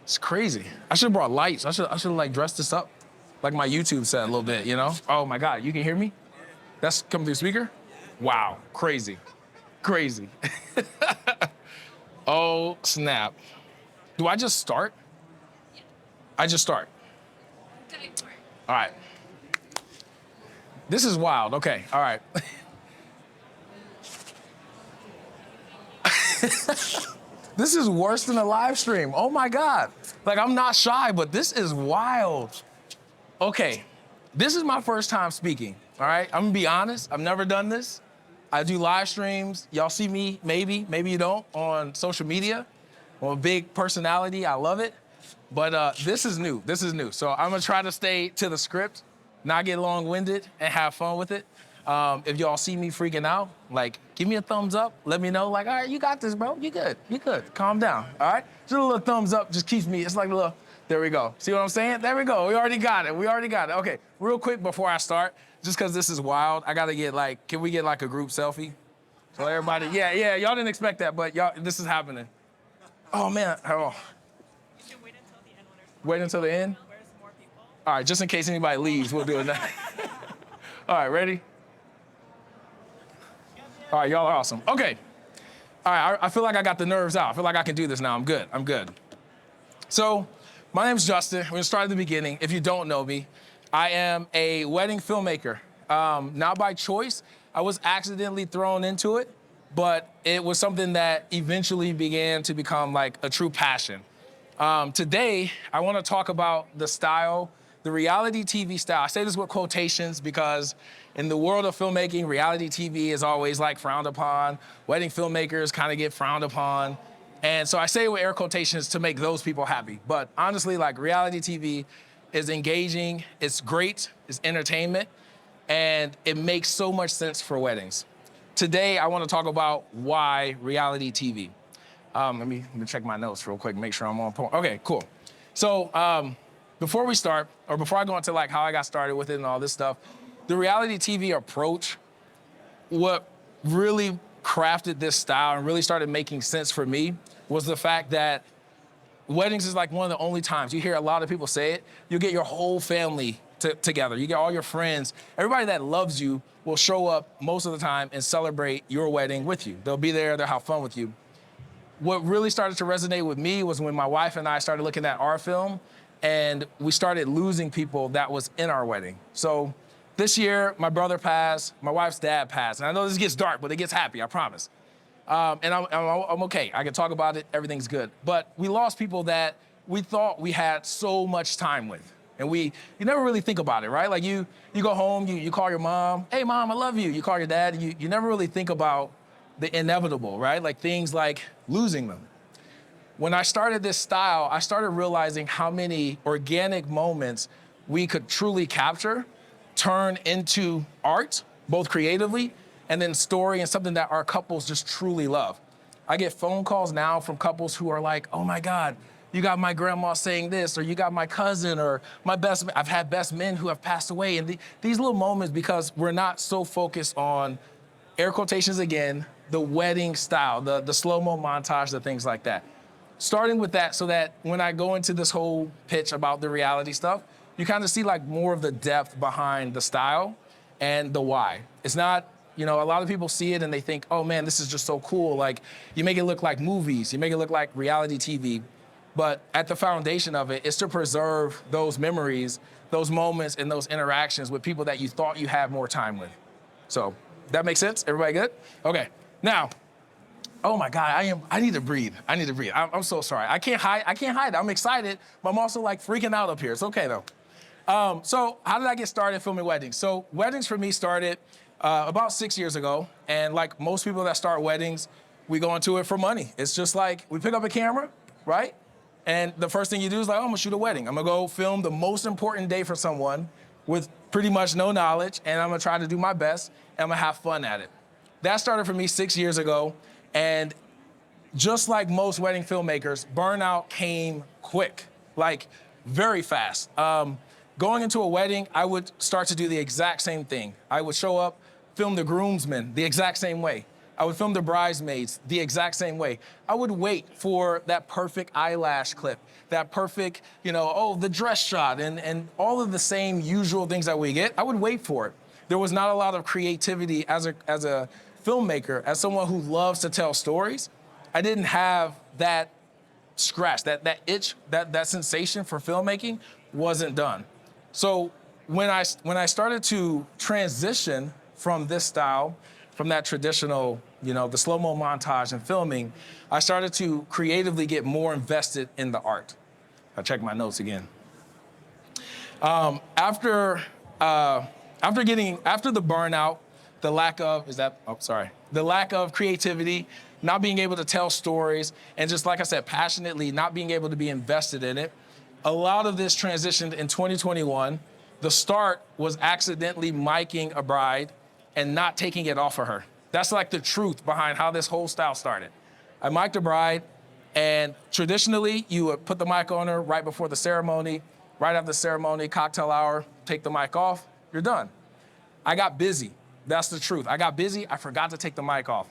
It's crazy. I should have brought lights. I should like dressed this up like my YouTube set a little bit, you know? Oh my God, you can hear me? That's coming through speaker? Wow, crazy, crazy. Oh, snap. Do I just start? I just start. All right. This is wild, okay, all right. This is worse than a live stream. Oh my God. Like, I'm not shy, but this is wild. Okay, this is my first time speaking, all right? I'm gonna be honest, I've never done this. I do live streams. Y'all see me, maybe you don't, on social media. I'm a big personality, I love it. But this is new. So I'm gonna try to stay to the script, not get long-winded, and have fun with it. If y'all see me freaking out, like, give me a thumbs up. Let me know, like, all right, you got this, bro. You good. Calm down, all right? Just a little thumbs up just keeps me, it's like a little, there we go. See what I'm saying? There we go. We already got it. Okay, real quick before I start, just because this is wild, I gotta get like, can we get like a group selfie? So everybody, yeah, y'all didn't expect that, but y'all, this is happening. Oh, man. Oh. You should wait until the end when there's Wait until the end? where's more people. All right, just in case anybody leaves, we'll do it now. All right, ready? All right, y'all are awesome. Okay. All right, I feel like I got the nerves out. I feel like I can do this now. I'm good. So, my name's Justin. We're gonna start at the beginning. If you don't know me, I am a wedding filmmaker. Not by choice. I was accidentally thrown into it, but it was something that eventually began to become like a true passion. Today, I wanna talk about the style, the reality TV style. I say this with quotations because in the world of filmmaking, reality TV is always like frowned upon. Wedding filmmakers kind of get frowned upon. And so I say it with air quotations to make those people happy. But honestly, like reality TV is engaging, it's great, it's entertainment, and it makes so much sense for weddings. Today, I wanna talk about why reality TV. Let me check my notes real quick, make sure I'm on point. Okay, cool. So before we start, or before I go into like how I got started with it and all this stuff, the reality TV approach, what really crafted this style and really started making sense for me was the fact that weddings is like one of the only times, you hear a lot of people say it, you get your whole family together, you get all your friends, everybody that loves you will show up most of the time and celebrate your wedding with you. They'll be there, they'll have fun with you. What really started to resonate with me was when my wife and I started looking at our film and we started losing people that was in our wedding. So this year, my brother passed, my wife's dad passed. And I know this gets dark, but it gets happy, I promise. And I'm okay, I can talk about it, everything's good. But we lost people that we thought we had so much time with. And you never really think about it, right? Like you go home, you call your mom, hey mom, I love you. You call your dad, you never really think about the inevitable, right? Like things like losing them. When I started this style, I started realizing how many organic moments we could truly capture, turn into art, both creatively, and then story and something that our couples just truly love. I get phone calls now from couples who are like, oh my God, you got my grandma saying this, or you got my cousin, or I've had best men who have passed away. And these little moments, because we're not so focused on, air quotations again, the wedding style, the slow-mo montage, the things like that. Starting with that so that when I go into this whole pitch about the reality stuff, you kind of see like more of the depth behind the style and the why. It's not, a lot of people see it and they think, oh man, this is just so cool. Like you make it look like movies, you make it look like reality TV, but at the foundation of it is to preserve those memories, those moments and those interactions with people that you thought you had more time with. So that makes sense? Everybody good? Okay, now, oh my God, I need to breathe. I'm so sorry. I can't hide it. I'm excited, but I'm also like freaking out up here. It's okay though. So how did I get started filming weddings? So weddings for me started about 6 years ago. And like most people that start weddings, we go into it for money. It's just like, we pick up a camera, right? And the first thing you do is like, oh, I'm gonna shoot a wedding. I'm gonna go film the most important day for someone with pretty much no knowledge, and I'm gonna try to do my best, and I'm gonna have fun at it. That started for me 6 years ago, and just like most wedding filmmakers, burnout came quick, like very fast. Going into a wedding, I would start to do the exact same thing. I would show up, film the groomsmen the exact same way. I would film the bridesmaids the exact same way. I would wait for that perfect eyelash clip, that perfect, the dress shot, and all of the same usual things that we get. I would wait for it. There was not a lot of creativity as a filmmaker, as someone who loves to tell stories. I didn't have that scratch, that itch, that sensation for filmmaking wasn't done. So when I started to transition from this style, from that traditional, the slow-mo montage and filming, I started to creatively get more invested in the art. I check my notes again. After the burnout, the lack of creativity, not being able to tell stories, and just like I said, passionately not being able to be invested in it, a lot of this transitioned in 2021. The start was accidentally miking a bride and not taking it off of her. That's like the truth behind how this whole style started. I mic'd a bride, and traditionally you would put the mic on her right before the ceremony, right after the ceremony, cocktail hour, take the mic off, you're done. I got busy. That's the truth. I got busy, I forgot to take the mic off.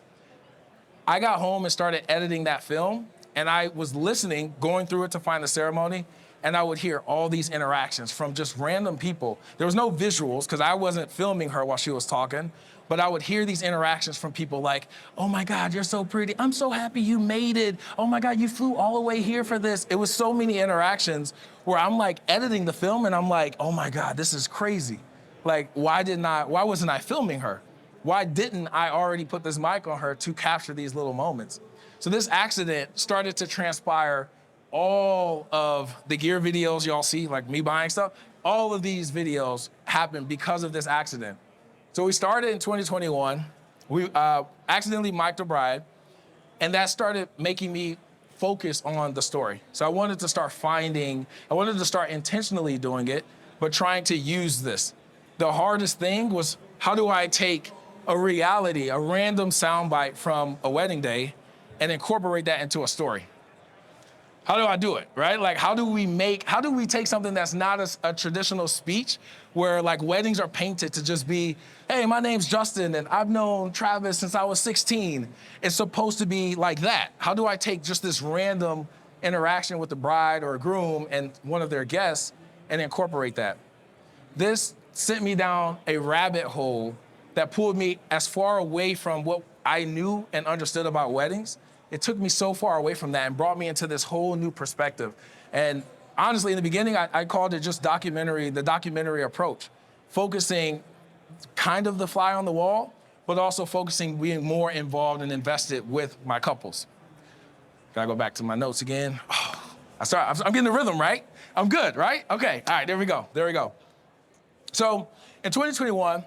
I got home and started editing that film, and I was listening, going through it to find the ceremony, and I would hear all these interactions from just random people. There was no visuals, because I wasn't filming her while she was talking, but I would hear these interactions from people like, oh my God, you're so pretty. I'm so happy you made it. Oh my God, you flew all the way here for this. It was so many interactions where I'm like editing the film, and I'm like, oh my God, this is crazy. Like, why wasn't I filming her? Why didn't I already put this mic on her to capture these little moments? So this accident started to transpire all of the gear videos y'all see, like me buying stuff. All of these videos happened because of this accident. So we started in 2021. We accidentally mic'd a bride, and that started making me focus on the story. So I wanted to start intentionally doing it, but trying to use this. The hardest thing was, how do I take a random soundbite from a wedding day and incorporate that into a story? How do I do it, right? Like, how do we take something that's not a traditional speech, where like weddings are painted to just be, hey, my name's Justin and I've known Travis since I was 16. It's supposed to be like that. How do I take just this random interaction with the bride or groom and one of their guests and incorporate that? This sent me down a rabbit hole that pulled me as far away from what I knew and understood about weddings. It took me so far away from that and brought me into this whole new perspective. And honestly, in the beginning, I called it just the documentary approach, focusing kind of the fly on the wall, but also focusing being more involved and invested with my couples. Gotta go back to my notes again. I'm getting the rhythm, right? I'm good, right? Okay, all right, there we go. So in 2021,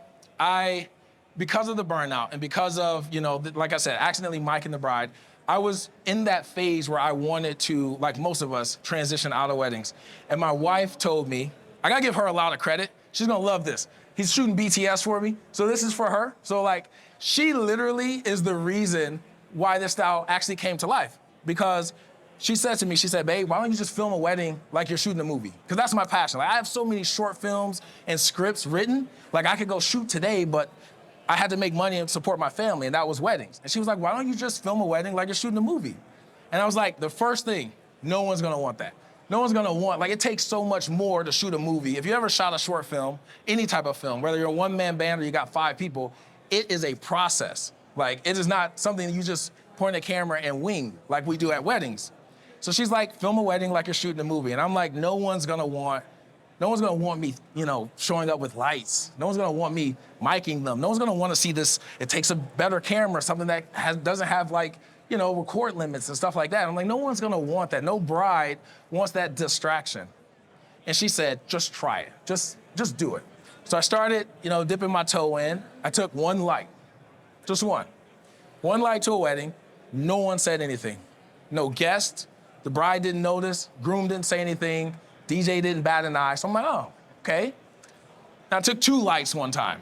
because of the burnout and because of, like I said, accidentally micing the bride, I was in that phase where I wanted to, like most of us, transition out of weddings. And my wife told me, I gotta give her a lot of credit. She's gonna love this. He's shooting BTS for me, so this is for her. So like, she literally is the reason why this style actually came to life. Because she said to me, babe, why don't you just film a wedding like you're shooting a movie? Because that's my passion. Like, I have so many short films and scripts written. Like, I could go shoot today, but I had to make money and support my family, and that was weddings. And she was like, why don't you just film a wedding like you're shooting a movie? And I was like, the first thing, no one's gonna want that. No one's gonna want, like, it takes so much more to shoot a movie. If you ever shot a short film, any type of film, whether you're a one-man band or you got 5 people, it is a process. Like, it is not something that you just point a camera and wing like we do at weddings. So she's like, film a wedding like you're shooting a movie. And I'm like, no one's gonna want me, showing up with lights. No one's gonna want me miking them. No one's gonna wanna see this. It takes a better camera, something that doesn't have record limits and stuff like that. I'm like, no one's gonna want that. No bride wants that distraction. And she said, just try it. Just do it. So I started, dipping my toe in. I took one light, just one. One light to a wedding. No one said anything. No guest. The bride didn't notice. Groom didn't say anything. DJ didn't bat an eye. So I'm like, oh, okay. Now I took 2 lights one time.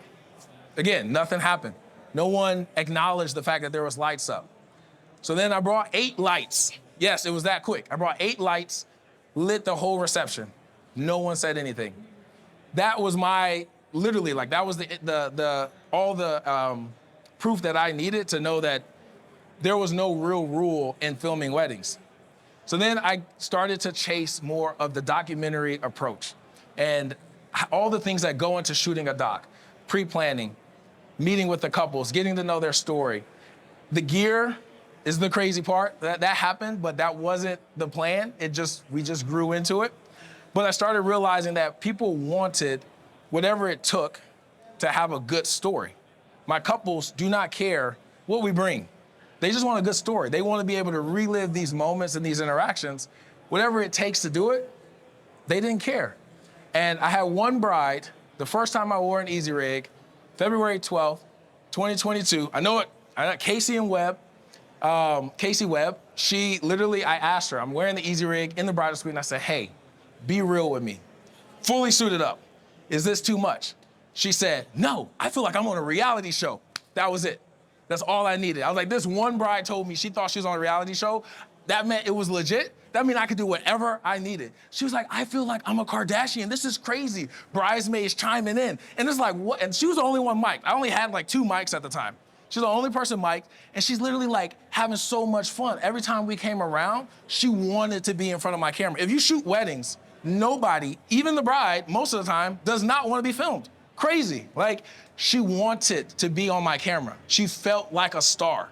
Again, nothing happened. No one acknowledged the fact that there was lights up. So then I brought 8 lights. Yes, it was that quick. I brought 8 lights, lit the whole reception. No one said anything. That was that was all the proof that I needed to know that there was no real rule in filming weddings. So then I started to chase more of the documentary approach and all the things that go into shooting a doc, pre-planning, meeting with the couples, getting to know their story. The gear is the crazy part. That happened, but that wasn't the plan. We just grew into it. But I started realizing that people wanted whatever it took to have a good story. My couples do not care what we bring. They just want a good story. They want to be able to relive these moments and these interactions. Whatever it takes to do it, they didn't care. And I had one bride, the first time I wore an Easy Rig, February 12th, 2022. I know it, Casey Webb. She literally, I asked her, I'm wearing the Easy Rig in the bridal suite, and I said, hey, be real with me. Fully suited up. Is this too much? She said, no, I feel like I'm on a reality show. That was it. That's all I needed. I was like, this one bride told me she thought she was on a reality show. That meant it was legit. That meant I could do whatever I needed. She was like, I feel like I'm a Kardashian. This is crazy. Bridesmaids chiming in. And it's like, what? And she was the only one mic'd. I only had like 2 mics at the time. She's the only person mic'd, and she's literally like having so much fun. Every time we came around, she wanted to be in front of my camera. If you shoot weddings, nobody, even the bride, most of the time, does not want to be filmed. Crazy. Like, she wanted to be on my camera. She felt like a star.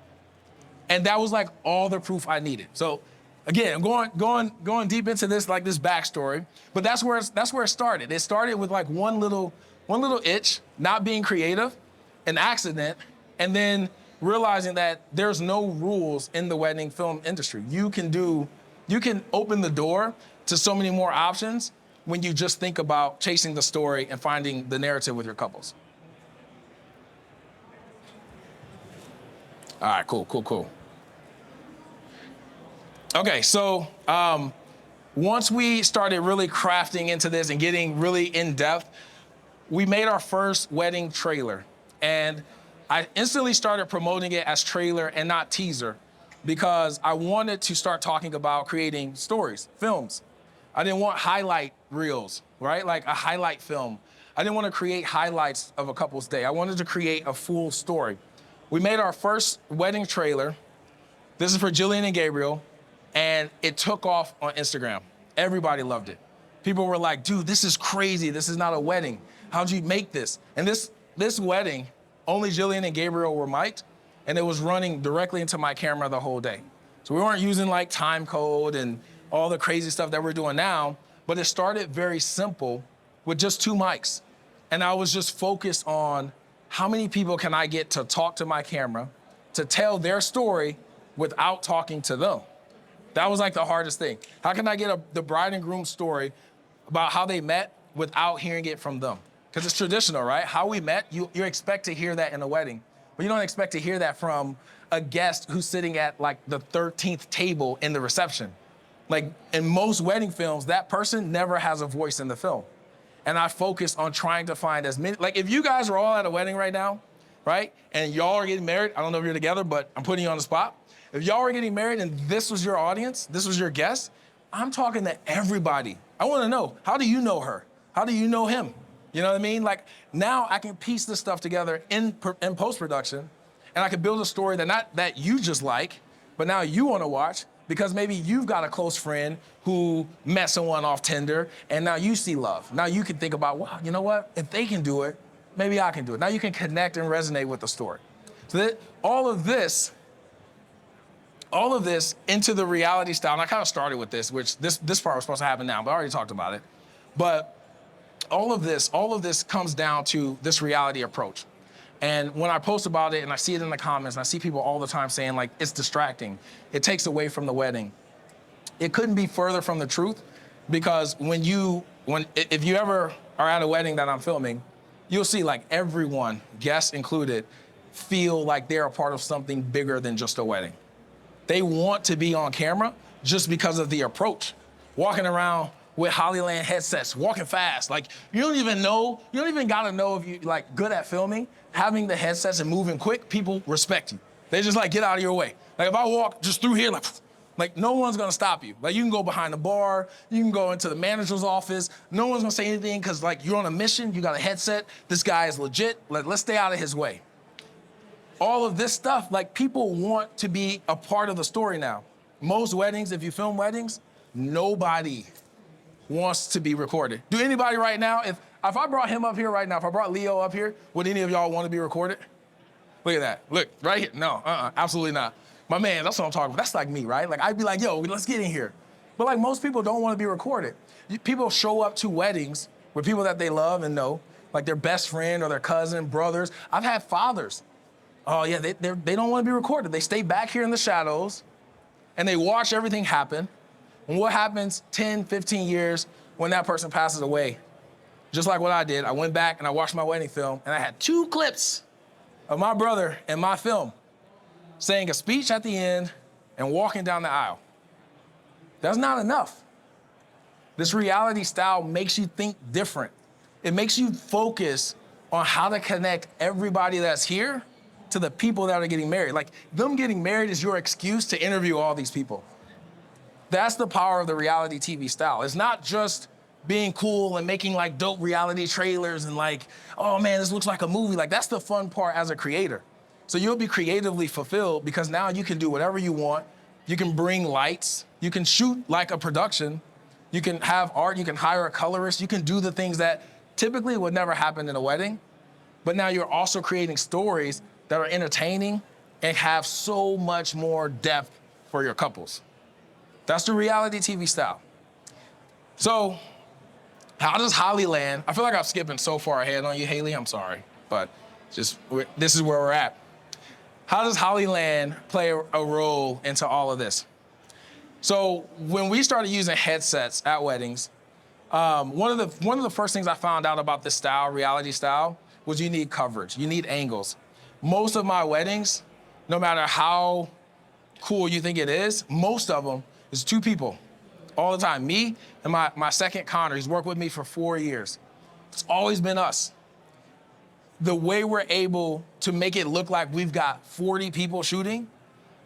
And that was like all the proof I needed. So again, I'm going deep into this, like this backstory, but that's where it started. It started with like one little itch, not being creative, an accident, and then realizing that there's no rules in the wedding film industry. You can open the door to so many more options when you just think about chasing the story and finding the narrative with your couples. All right, cool. Okay, so once we started really crafting into this and getting really in depth, we made our first wedding trailer. And I instantly started promoting it as trailer and not teaser because I wanted to start talking about creating stories, films. I didn't want highlight reels, right? Like a highlight film. I didn't want to create highlights of a couple's day. I wanted to create a full story. We made our first wedding trailer. This is for Jillian and Gabriel, and it took off on Instagram. Everybody loved it. People were like, dude, this is crazy. This is not a wedding. How'd you make this? And this wedding, only Jillian and Gabriel were mic'd, and it was running directly into my camera the whole day. So we weren't using like time code and all the crazy stuff that we're doing now, but it started very simple with just 2 mics. And I was just focused on how many people can I get to talk to my camera, to tell their story without talking to them. That was like the hardest thing. How can I get the bride and groom story about how they met without hearing it from them? Because it's traditional, right? How we met, you expect to hear that in a wedding, but you don't expect to hear that from a guest who's sitting at like the 13th table in the reception. Like in most wedding films, that person never has a voice in the film. And I focused on trying to find as many, like if you guys are all at a wedding right now, right? And y'all are getting married, I don't know if you're together, but I'm putting you on the spot. If y'all are getting married and this was your audience, this was your guest, I'm talking to everybody. I wanna know, how do you know her? How do you know him? You know what I mean? Like now I can piece this stuff together in post-production, and I can build a story that you just like, but now you wanna watch, because maybe you've got a close friend who met someone off Tinder, and now you see love. Now you can think about, wow, you know what? If they can do it, maybe I can do it. Now you can connect and resonate with the story. So that all of this into the reality style, and I kind of started with this, which this part was supposed to happen now, but I already talked about it. But all of this comes down to this reality approach. And when I post about it and I see it in the comments, and I see people all the time saying like, it's distracting, it takes away from the wedding. It couldn't be further from the truth, because if you ever are at a wedding that I'm filming, you'll see like everyone, guests included, feel like they're a part of something bigger than just a wedding. They want to be on camera just because of the approach. Walking around with Hollyland headsets, walking fast. Like you don't even gotta know if you like good at filming. Having the headsets and moving quick, people respect you. They just like get out of your way. Like if I walk just through here, like no one's gonna stop you. Like you can go behind the bar, you can go into the manager's office. No one's gonna say anything because like you're on a mission, you got a headset. This guy is legit. Let's stay out of his way. all of this stuff, like people want to be a part of the story now. Most weddings, if you film weddings, nobody wants to be recorded. Do anybody right now, if I brought him up here right now, if I brought Leo up here, would any of y'all want to be recorded? Look at that, look, right here, no, absolutely not. My man, that's what I'm talking about, that's like me, right? Like I'd be like, yo, let's get in here. But like most people don't want to be recorded. People show up to weddings with people that they love and know, like their best friend or their cousin, brothers. I've had fathers, oh yeah, they don't want to be recorded. They stay back here in the shadows and they watch everything happen. And what happens 10, 15 years when that person passes away? Just like what I did, I went back and I watched my wedding film and I had 2 clips of my brother in my film saying a speech at the end and walking down the aisle. That's not enough. This reality style makes you think different. It makes you focus on how to connect everybody that's here to the people that are getting married. Like them getting married is your excuse to interview all these people. That's the power of the reality TV style. It's not just being cool and making like dope reality trailers and like, oh man, this looks like a movie. Like that's the fun part as a creator. So you'll be creatively fulfilled because now you can do whatever you want. You can bring lights. You can shoot like a production. You can have art. You can hire a colorist. You can do the things that typically would never happen in a wedding. But now you're also creating stories that are entertaining and have so much more depth for your couples. That's the reality TV style. So how does Holly land? I feel like I'm skipping so far ahead on you, Haley. I'm sorry, but this is where we're at. How does Hollyland play a role into all of this? So when we started using headsets at weddings, one of the first things I found out about this style, reality style, was you need coverage, you need angles. Most of my weddings, no matter how cool you think it is, most of them is 2 people all the time. Me and my second Connor, he's worked with me for 4 years. It's always been us. The way we're able to make it look like we've got 40 people shooting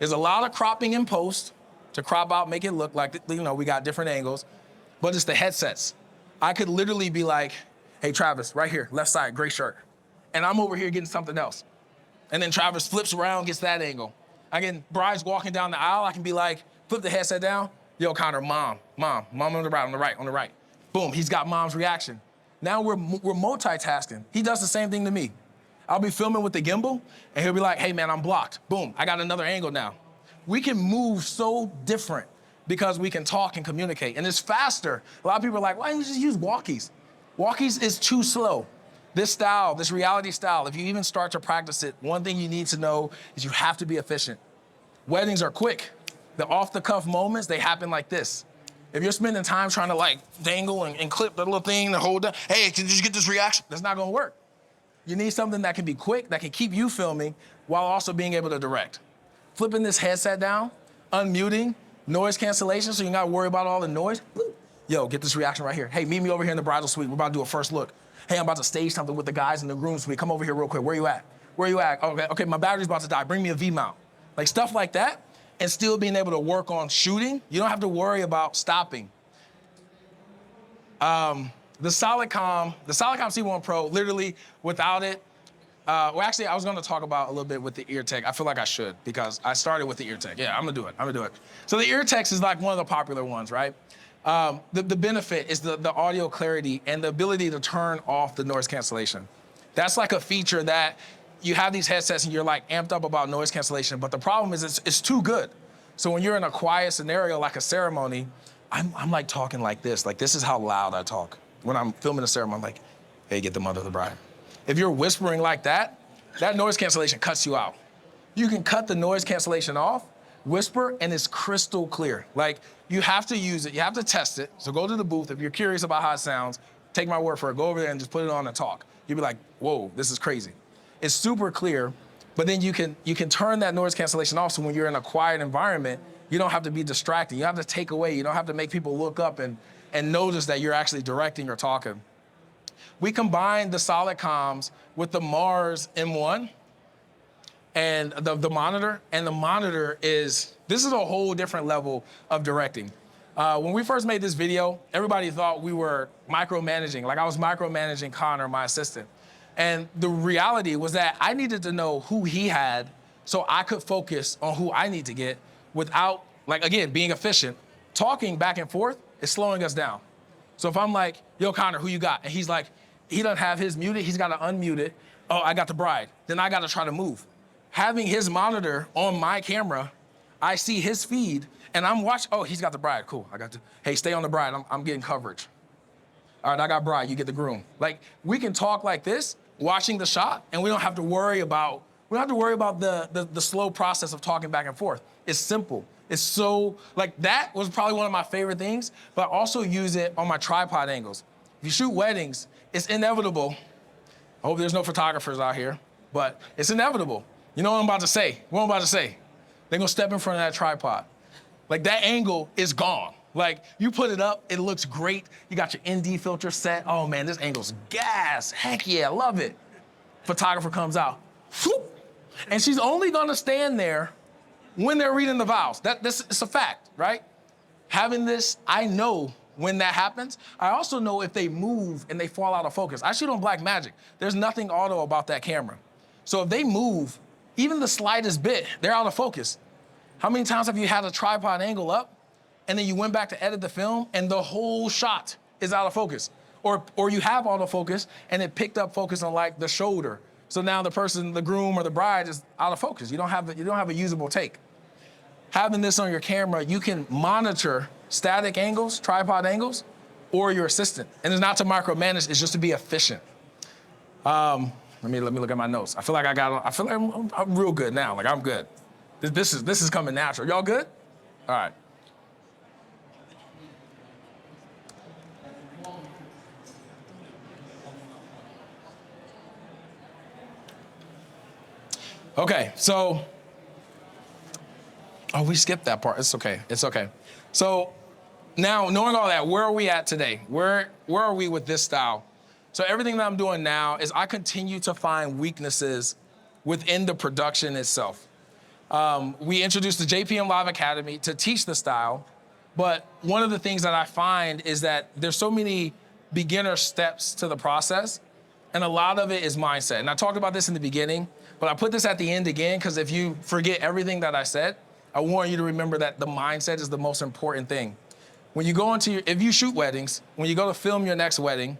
is a lot of cropping in post to crop out, make it look like, we got different angles, but it's the headsets. I could literally be like, hey, Travis, right here, left side, gray shirt. And I'm over here getting something else. And then Travis flips around, gets that angle. Bride's walking down the aisle, I can be like, flip the headset down, yo, Connor, mom on the right. Boom, he's got mom's reaction. Now we're multitasking. He does the same thing to me. I'll be filming with the gimbal, and he'll be like, hey man, I'm blocked. Boom, I got another angle now. We can move so different because we can talk and communicate, and it's faster. A lot of people are like, why don't you just use walkies? Walkies is too slow. This style, this reality style, if you even start to practice it, one thing you need to know is you have to be efficient. Weddings are quick. The off-the-cuff moments, they happen like this. If you're spending time trying to like dangle and clip the little thing to hold up, hey, can you get this reaction? That's not gonna work. You need something that can be quick, that can keep you filming while also being able to direct. Flipping this headset down, unmuting, noise cancellation, so you gotta worry about all the noise. Yo, get this reaction right here. Hey, meet me over here in the bridal suite. We're about to do a first look. Hey, I'm about to stage something with the guys in the groom suite. Come over here real quick. Where you at? Okay, my battery's about to die. Bring me a V-mount. Like stuff like that. And still being able to work on shooting. You don't have to worry about stopping. The Solidcom C1 Pro, literally without it, actually I was gonna talk about a little bit with the ear tech. I feel like I should because I started with the ear tech. Yeah, I'm gonna do it. So the ear tech is like one of the popular ones, right? The benefit is the audio clarity and the ability to turn off the noise cancellation. That's like a feature that you have these headsets and you're like amped up about noise cancellation, but the problem is it's too good. So when you're in a quiet scenario like a ceremony, I'm like talking like this is how loud I talk. When I'm filming a ceremony, I'm like, hey, get the mother of the bride. If you're whispering like that noise cancellation cuts you out. You can cut the noise cancellation off, whisper, and it's crystal clear. Like you have to use it, you have to test it. So go to the booth, if you're curious about how it sounds, take my word for it, go over there and just put it on and talk. You'll be like, whoa, this is crazy. It's super clear, but then you can turn that noise cancellation off so when you're in a quiet environment, you don't have to be distracting. You don't have to take away, you don't have to make people look up and notice that you're actually directing or talking. We combined the Solidcoms with the Mars M1 and the monitor, and the monitor this is a whole different level of directing. When we first made this video, everybody thought we were micromanaging, like I was micromanaging Connor, my assistant. And the reality was that I needed to know who he had so I could focus on who I need to get without, like, again, being efficient. Talking back and forth is slowing us down. So if I'm like, yo, Connor, who you got? And he's like, he doesn't have his muted, he's got to unmute it. Oh, I got the bride. Then I got to try to move. Having his monitor on my camera, I see his feed, and I'm watching, oh, he's got the bride, cool. Hey, stay on the bride, I'm getting coverage. All right, I got bride, you get the groom. Like, we can talk like this, watching the shot, and we don't have to worry about the slow process of talking back and forth. It's simple. It's so, like, that was probably one of my favorite things, but I also use it on my tripod angles. If you shoot weddings, it's inevitable. I hope there's no photographers out here, but it's inevitable. You know what I'm about to say? What I'm about to say? They're gonna step in front of that tripod. Like, that angle is gone. Like, you put it up, it looks great. You got your ND filter set. Oh man, this angle's gas. Heck yeah, I love it. Photographer comes out, whoop, and she's only gonna stand there when they're reading the vows. It's a fact, right? Having this, I know when that happens. I also know if they move and they fall out of focus. I shoot on Black Magic. There's nothing auto about that camera. So if they move, even the slightest bit, they're out of focus. How many times have you had a tripod angle up and then you went back to edit the film and the whole shot is out of focus? Or you have autofocus and it picked up focus on, like, the shoulder. So now the person, the groom or the bride, is out of focus. You don't have a usable take. Having this on your camera, you can monitor static angles, tripod angles, or your assistant. And it's not to micromanage, it's just to be efficient. Let me look at my notes. I feel like I'm real good now. Like, I'm good. This is coming natural. Y'all good? All right. Okay, so, oh, we skipped that part. It's okay. So now, knowing all that, where are we at today? Where are we with this style? So everything that I'm doing now is I continue to find weaknesses within the production itself. We introduced the JPM Live Academy to teach the style, but one of the things that I find is that there's so many beginner steps to the process, and a lot of it is mindset. And I talked about this in the beginning, but I put this at the end again, because if you forget everything that I said, I want you to remember that the mindset is the most important thing. When you go if you shoot weddings, when you go to film your next wedding,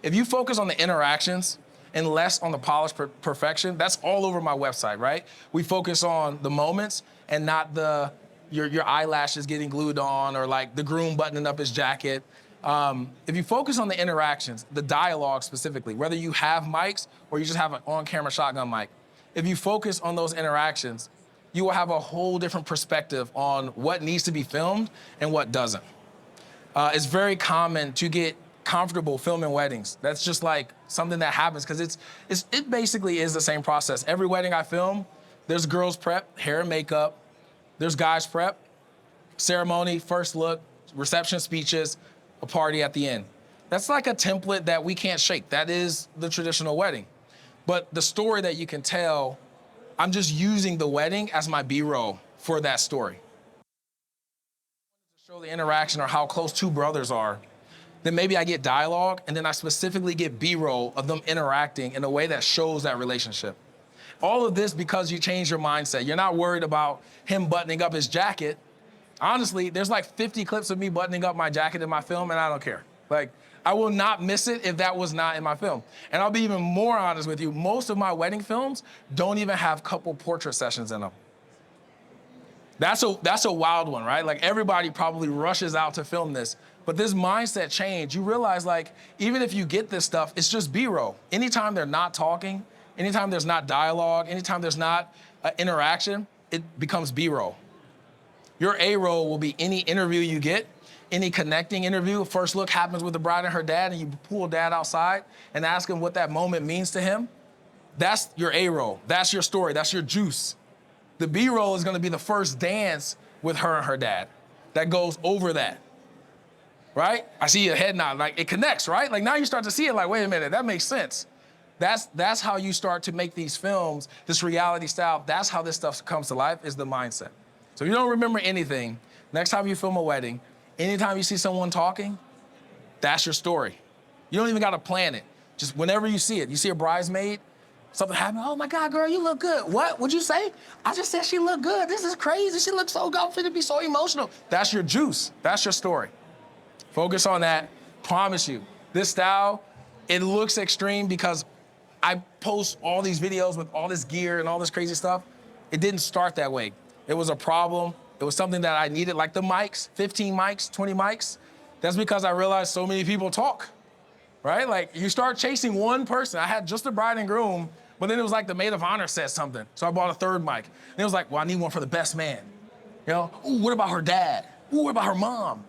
if you focus on the interactions and less on the polished perfection, that's all over my website, right? We focus on the moments and not your eyelashes getting glued on, or like the groom buttoning up his jacket. If you focus on the interactions, the dialogue specifically, whether you have mics or you just have an on-camera shotgun mic, if you focus on those interactions, you will have a whole different perspective on what needs to be filmed and what doesn't. It's very common to get comfortable filming weddings. That's just like something that happens, because it basically is the same process. Every wedding I film, there's girls prep, hair and makeup, there's guys prep, ceremony, first look, reception speeches, a party at the end. That's like a template that we can't shake. That is the traditional wedding. But the story that you can tell, I'm just using the wedding as my B-roll for that story. To show the interaction or how close two brothers are, then maybe I get dialogue, and then I specifically get B-roll of them interacting in a way that shows that relationship. All of this because you change your mindset. You're not worried about him buttoning up his jacket. Honestly, there's like 50 clips of me buttoning up my jacket in my film, and I don't care. Like, I will not miss it if that was not in my film. And I'll be even more honest with you, most of my wedding films don't even have couple portrait sessions in them. That's a wild one, right? Like, everybody probably rushes out to film this, but this mindset change, you realize, like, even if you get this stuff, it's just B-roll. Anytime they're not talking, anytime there's not dialogue, anytime there's not interaction, it becomes B-roll. Your A-roll will be any interview you get, any connecting interview. First look happens with the bride and her dad, and you pull dad outside and ask him what that moment means to him. That's your A-roll. That's your story. That's your juice. The B-roll is gonna be the first dance with her and her dad that goes over that, right? I see your head nod, like, it connects, right? Like, now you start to see it like, wait a minute, that makes sense. That's how you start to make these films, this reality style. That's how this stuff comes to life, is the mindset. So if you don't remember anything, next time you film a wedding, anytime you see someone talking, that's your story. You don't even gotta plan it. Just whenever you see it, you see a bridesmaid, something happened, oh my God, girl, you look good. What? What'd you say? I just said she looked good. This is crazy. She looks so good. I'm finna be so emotional. That's your juice. That's your story. Focus on that. Promise you. This style, it looks extreme because I post all these videos with all this gear and all this crazy stuff. It didn't start that way. It was a problem. It was something that I needed, like the mics, 15 mics, 20 mics. That's because I realized so many people talk, right? Like you start chasing one person. I had just the bride and groom, but then it was like the maid of honor said something. So I bought a third mic. And it was like, well, I need one for the best man. You know, ooh, what about her dad? Ooh, what about her mom?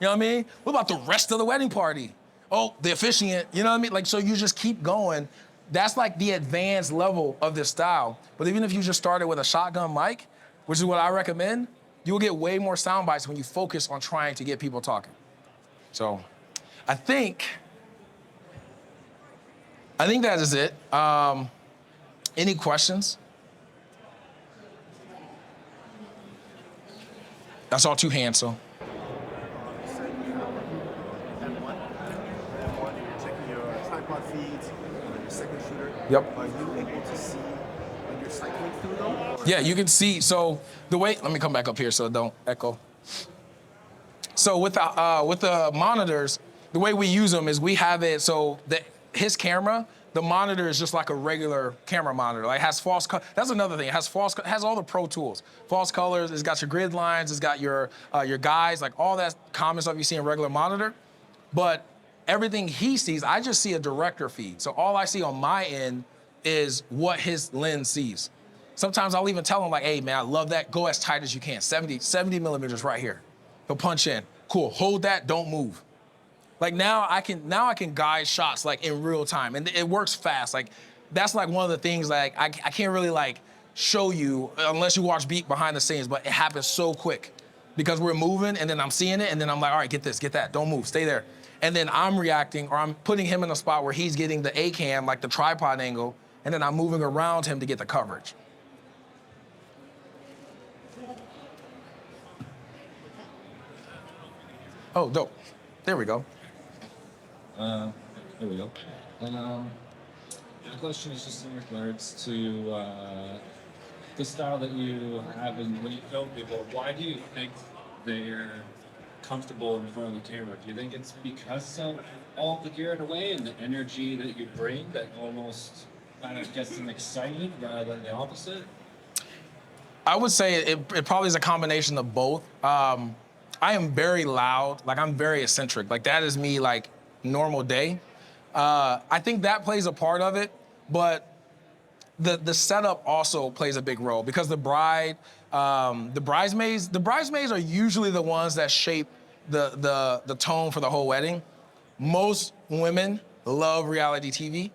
You know what I mean? What about the rest of the wedding party? Oh, the officiant, you know what I mean? Like, so you just keep going. That's like the advanced level of this style. But even if you just started with a shotgun mic, which is what I recommend, you'll get way more sound bites when you focus on trying to get people talking. So I think that is it. Any questions? That's all two hands, so. Checking your tripod feeds, your second shooter. Yep. Are you able to see when you're cycling through them? Yeah, you can see, so the way, let me come back up here so it don't echo. So with the monitors, the way we use them is we have it, so his camera, the monitor is just like a regular camera monitor. Like it has false color. That's another thing. It has all the pro tools. False colors. It's got your grid lines. It's got your guides, like all that common stuff you see in a regular monitor. But everything he sees, I just see a director feed. So all I see on my end is what his lens sees. Sometimes I'll even tell him like, hey man, I love that. Go as tight as you can. 70 millimeters right here. He'll punch in. Cool. Hold that. Don't move. Like now I can guide shots like in real time, and it works fast. Like that's like one of the things like I can't really like show you unless you watch behind the scenes, but it happens so quick because we're moving and then I'm seeing it and then I'm like, all right, get this, get that, don't move, stay there. And then I'm reacting or I'm putting him in a spot where he's getting the A-cam, like the tripod angle, and then I'm moving around him to get the coverage. Oh, dope. There we go. There we go. The question is just in regards to the style that you have and when you film people. Why do you think they're comfortable in front of the camera? Do you think it's because of all the gear in a way and the energy that you bring that almost kind of gets them excited rather than the opposite? I would say it probably is a combination of both. I am very loud, like I'm very eccentric. Like that is me like normal day. I think that plays a part of it, but the setup also plays a big role because the bridesmaids are usually the ones that shape the tone for the whole wedding. Most women love reality TV.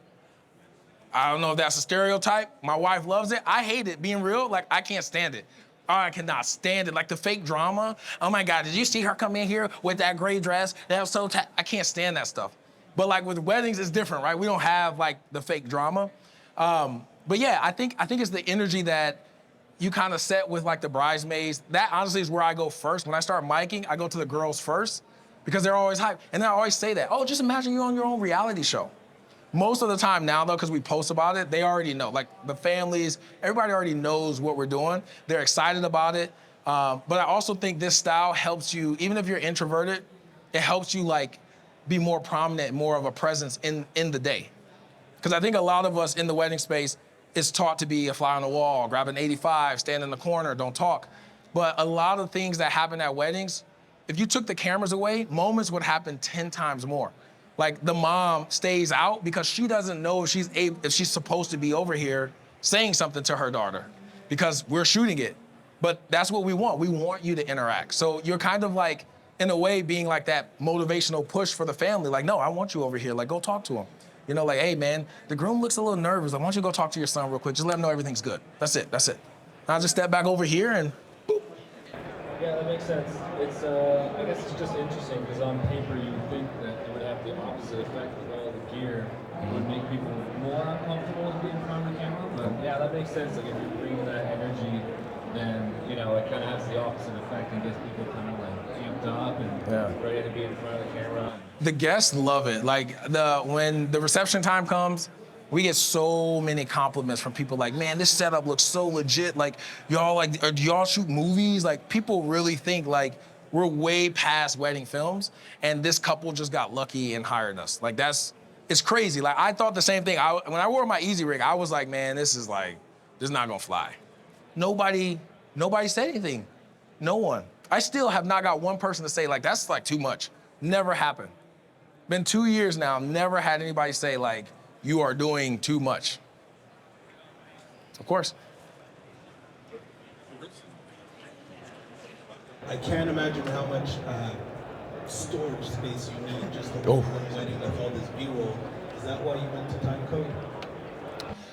I don't know if that's a stereotype. My wife loves it. I hate it, being real. Like, I can't stand it. I cannot stand it. Like, the fake drama. Oh, my God, did you see her come in here with that gray dress? That was so I can't stand that stuff. But, like, with weddings, it's different, right? We don't have, like, the fake drama. But, yeah, I think it's the energy that you kind of set with, like, the bridesmaids. That, honestly, is where I go first. When I start miking, I go to the girls first because they're always hyped. And I always say that. Oh, just imagine you're on your own reality show. Most of the time now, though, because we post about it, they already know. Like, the families, everybody already knows what we're doing. They're excited about it. But I also think this style helps you, even if you're introverted, it helps you, like, be more prominent, more of a presence in the day. Because I think a lot of us in the wedding space is taught to be a fly on the wall, grab an 85, stand in the corner, don't talk. But a lot of things that happen at weddings, if you took the cameras away, moments would happen 10 times more. Like, the mom stays out because she doesn't know if she's supposed to be over here saying something to her daughter because we're shooting it. But that's what we want. We want you to interact. So you're kind of like, in a way, being like that motivational push for the family. Like, no, I want you over here. Like, go talk to him. You know, like, hey, man, the groom looks a little nervous. I want you to go talk to your son real quick. Just let him know everything's good. That's it. That's it. I'll just step back over here and boop. Yeah, that makes sense. It's, I guess it's just interesting because on paper you think that it would have the opposite effect with all the gear. It would make people more uncomfortable to be in front of the camera. But yeah, that makes sense. Like if you bring that energy, then, you know, it kind of has the opposite effect and gets people kind of like amped up and ready to be in front of the camera. The guests love it. Like when the reception time comes, we get so many compliments from people like, man, this setup looks so legit. Like y'all like, or do y'all shoot movies? Like people really think like we're way past wedding films and this couple just got lucky and hired us. Like it's crazy. Like I thought the same thing. When I wore my Easy Rig, I was like, man, this is not gonna fly. Nobody said anything. No one. I still have not got one person to say like, that's like too much. Never happened. Been 2 years now, never had anybody say like, you are doing too much. Of course. I can't imagine how much storage space you need just to Oh. hold one wedding with all this B-roll. Is that why you went to timecode?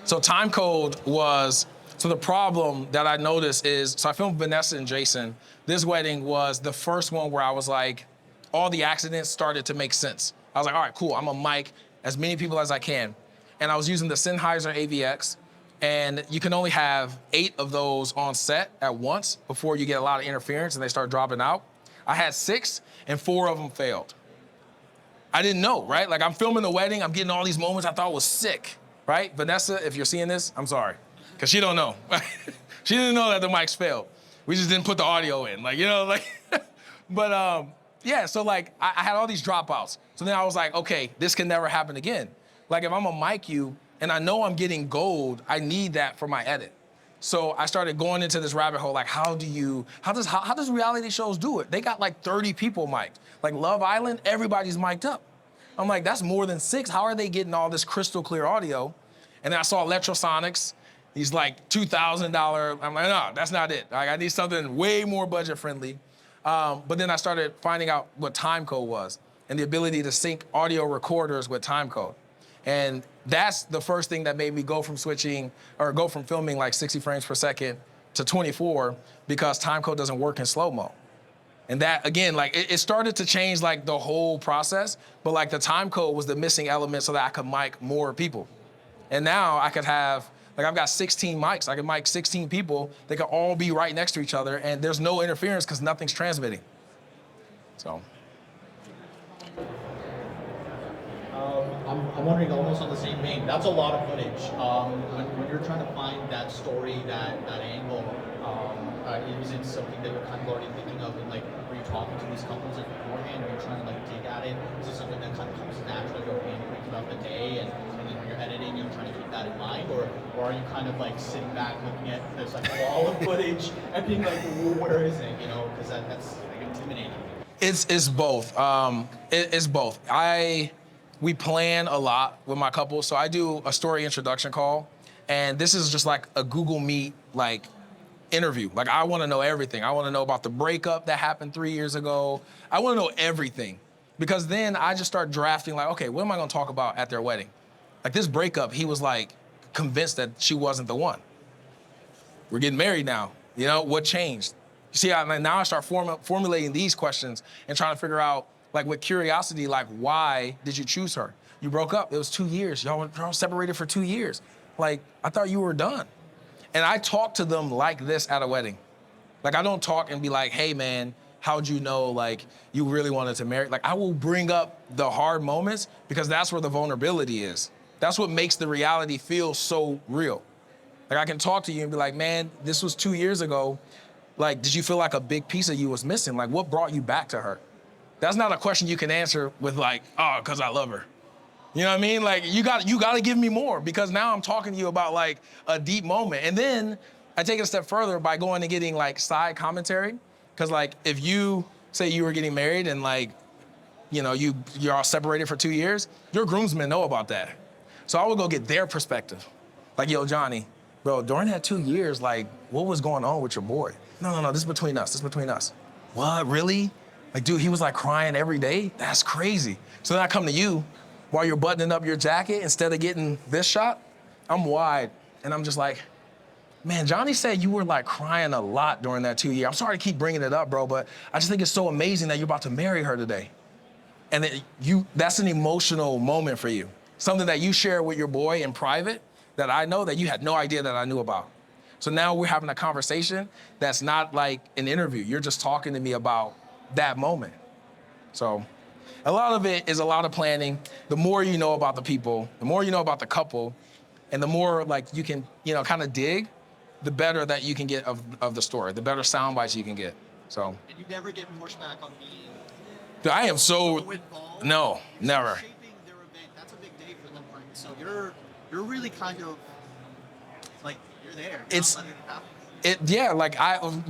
So timecode was, so the problem that I noticed is, so I filmed Vanessa and Jason. This wedding was the first one where I was like, all the accidents started to make sense. I was like, all right, cool, I'm gonna mic as many people as I can. And I was using the Sennheiser AVX, and you can only have 8 of those on set at once before you get a lot of interference and they start dropping out. I had 6, and 4 of them failed. I didn't know, right? Like I'm filming the wedding, I'm getting all these moments I thought was sick, right? Vanessa, if you're seeing this, I'm sorry, because she don't know. She didn't know that the mics failed. We just didn't put the audio in, like, you know, like, but yeah, so like I had all these dropouts. So then I was like, okay, this can never happen again. Like if I'm gonna mic you and I know I'm getting gold, I need that for my edit. So I started going into this rabbit hole, like how does reality shows do it? They got like 30 people mic'd. Like Love Island, everybody's mic'd up. I'm like, that's more than 6. How are they getting all this crystal clear audio? And then I saw Electrosonics, these like $2,000. I'm like, no, that's not it. Like, I need something way more budget friendly. But then I started finding out what timecode was and the ability to sync audio recorders with timecode. And that's the first thing that made me go from filming like 60 frames per second to 24 because timecode doesn't work in slow-mo. And that, again, like it started to change like the whole process, but like the timecode was the missing element so that I could mic more people. And now I could have, like I've got 16 mics. I can mic 16 people. They can all be right next to each other and there's no interference because nothing's transmitting. So. I'm wondering almost on the same vein. That's a lot of footage. When you're trying to find that story, that angle, is it something that you're kind of already thinking of? And like, were you talking to these couples beforehand? Are you trying to like dig at it? Is it something that kind of comes naturally organically throughout the day? And then when you're editing, you're trying to keep that in mind, or are you kind of like sitting back looking at this like wall of footage and being like, where is it? You know, because that's like intimidating. It's both. It's both. We plan a lot with my couple, so I do a story introduction call, and this is just like a Google Meet like interview. Like I want to know everything. I want to know about the breakup that happened 3 years ago. I want to know everything, because then I just start drafting like, okay, what am I going to talk about at their wedding? Like this breakup, he was like convinced that she wasn't the one. We're getting married now. You know, what changed? You see, now I start formulating these questions and trying to figure out, like with curiosity, like why did you choose her? You broke up, it was 2 years. Y'all were separated for 2 years. Like, I thought you were done. And I talk to them like this at a wedding. Like I don't talk and be like, hey man, how'd you know like you really wanted to marry? Like I will bring up the hard moments because that's where the vulnerability is. That's what makes the reality feel so real. Like I can talk to you and be like, man, this was 2 years ago. Like, did you feel like a big piece of you was missing? Like what brought you back to her? That's not a question you can answer with like, oh, because I love her. You know what I mean? Like you got to give me more, because now I'm talking to you about like a deep moment. And then I take it a step further by going and getting like side commentary. Because like if you say you were getting married and like, you know, you're all separated for 2 years, your groomsmen know about that. So I would go get their perspective. Like, yo, Johnny, bro, during that 2 years, like what was going on with your boy? No, this is between us. This is between us. What, really? Like, dude, he was like crying every day? That's crazy. So then I come to you while you're buttoning up your jacket instead of getting this shot. I'm wide, and I'm just like, man, Johnny said you were like crying a lot during that 2 years. I'm sorry to keep bringing it up, bro, but I just think it's so amazing that you're about to marry her today. And that's an emotional moment for you. Something that you share with your boy in private that I know that you had no idea that I knew about. So now we're having a conversation that's not like an interview. You're just talking to me about that moment. So A lot of it is a lot of planning. The more you know about the people, the more you know about the couple, and the more like you can, kind of dig, the better that you can get of the story, the better sound bites you can get. So. And you never get pushback on being Dude, I am so, involved. no, never. Shaping their event. That's a big day for them, right? So you're really kind of like you're there. It's- Not letting it happen. Like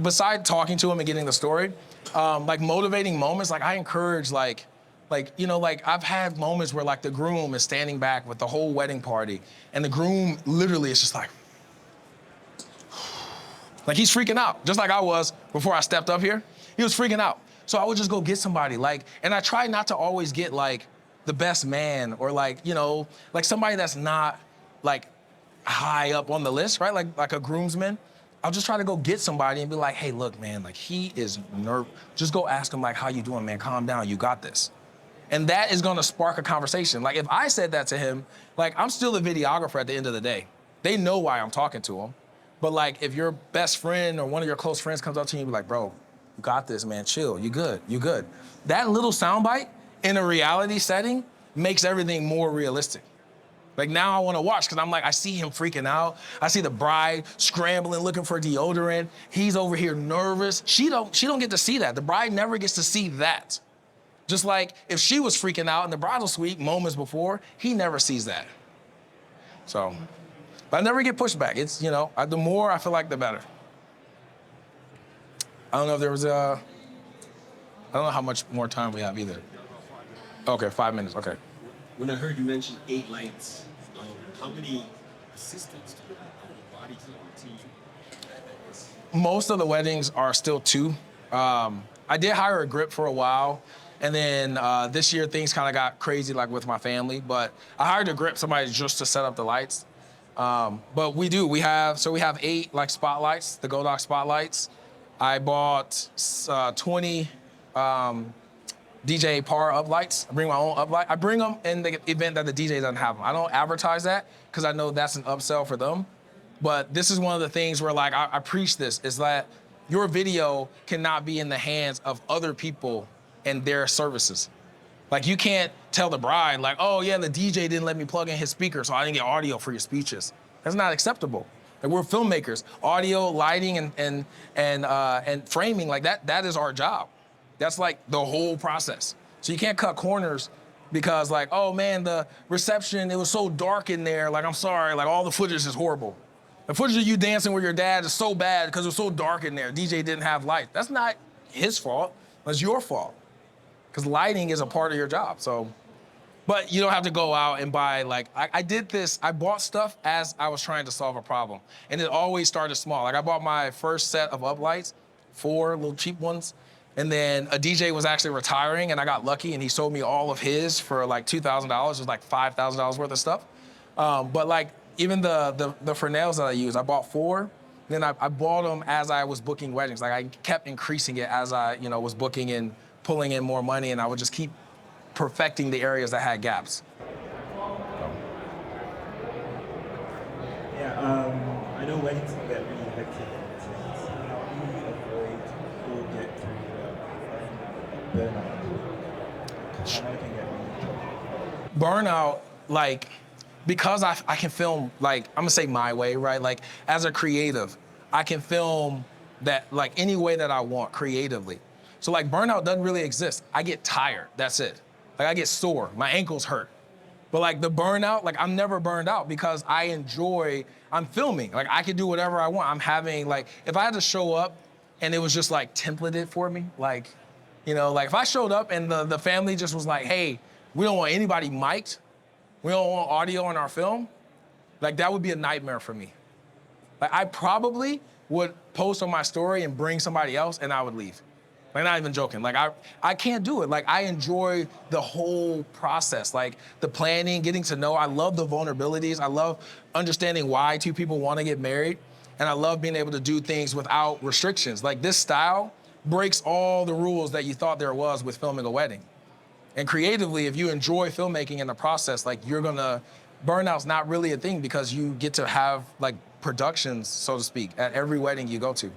besides talking to him and getting the story, like motivating moments, like I encourage like I've had moments where like the groom is standing back with the whole wedding party and the groom literally is just like he's freaking out, just like I was before I stepped up here. He was freaking out. So I would just go get somebody and I try not to always get like the best man or like somebody that's not like high up on the list, right? Like a groomsman. I'll just try to go get somebody and be like, hey, look, man, like he is nervous. Just go ask him like, how you doing, man? Calm down, you got this. And that is gonna spark a conversation. Like if I said that to him, like I'm still a videographer at the end of the day. They know why I'm talking to him. But like if your best friend or one of your close friends comes up to you and be like, bro, you got this, man, chill, you good, you good. That little soundbite in a reality setting makes everything more realistic. Like now I wanna watch, cause I'm like, I see him freaking out. I see the bride scrambling, looking for deodorant. He's over here nervous. She don't get to see that. The bride never gets to see that. Just like if she was freaking out in the bridal suite moments before, he never sees that. So, but I never get pushback. It's, the more I feel like, the better. I don't know if there was I don't know how much more time we have either. Okay, 5 minutes, okay. When I heard you mention 8 lights, how many assistants do you have on the body team? Most of the weddings are still 2. I did hire a grip for a while, and then this year things kind of got crazy, like with my family. But I hired a grip, somebody just to set up the lights. But we have 8 like spotlights, the Godox spotlights. I bought 20 DJ Par uplights. I bring my own uplight. I bring them in the event that the DJ doesn't have them. I don't advertise that because I know that's an upsell for them. But this is one of the things where like I preach this, is that your video cannot be in the hands of other people and their services. Like you can't tell the bride like, oh yeah, the DJ didn't let me plug in his speaker, so I didn't get audio for your speeches. That's not acceptable. Like we're filmmakers. Audio, lighting, and framing, like that is our job. That's like the whole process. So you can't cut corners because like, oh man, the reception, it was so dark in there. Like, I'm sorry, like all the footage is horrible. The footage of you dancing with your dad is so bad because it was so dark in there. DJ didn't have light. That's not his fault, that's your fault. Because lighting is a part of your job, so. But you don't have to go out and buy, like, I did this, I bought stuff as I was trying to solve a problem. And it always started small. Like I bought my first set of uplights, 4 little cheap ones. And then a DJ was actually retiring and I got lucky and he sold me all of his for like $2,000. It was like $5,000 worth of stuff. But like even the Fresnels that I use, I bought 4. Then I bought them as I was booking weddings. Like I kept increasing it as I was booking and pulling in more money, and I would just keep perfecting the areas that had gaps. Yeah, I know weddings can get really hectic and intense. How do you avoid or get through burnout? I know it can get really tough. Burnout, like, because I can film, like, I'm gonna say my way, right? Like, as a creative, I can film that, like, any way that I want creatively. So, like, burnout doesn't really exist. I get tired, that's it. Like, I get sore, my ankles hurt. But, like, the burnout, like, I'm never burned out because I'm filming. Like, I can do whatever I want. I'm having, like, if I had to show up and it was just, like, templated for me, like, like, if I showed up and the family just was like, hey, we don't want anybody mic'd, we don't want audio in our film, like that would be a nightmare for me. Like I probably would post on my story and bring somebody else and I would leave. Like not even joking, like I can't do it. Like I enjoy the whole process, like the planning, getting to know, I love the vulnerabilities, I love understanding why 2 people want to get married, and I love being able to do things without restrictions. Like this style breaks all the rules that you thought there was with filming a wedding. And creatively, if you enjoy filmmaking in the process, like burnout's not really a thing because you get to have like productions, so to speak, at every wedding you go to.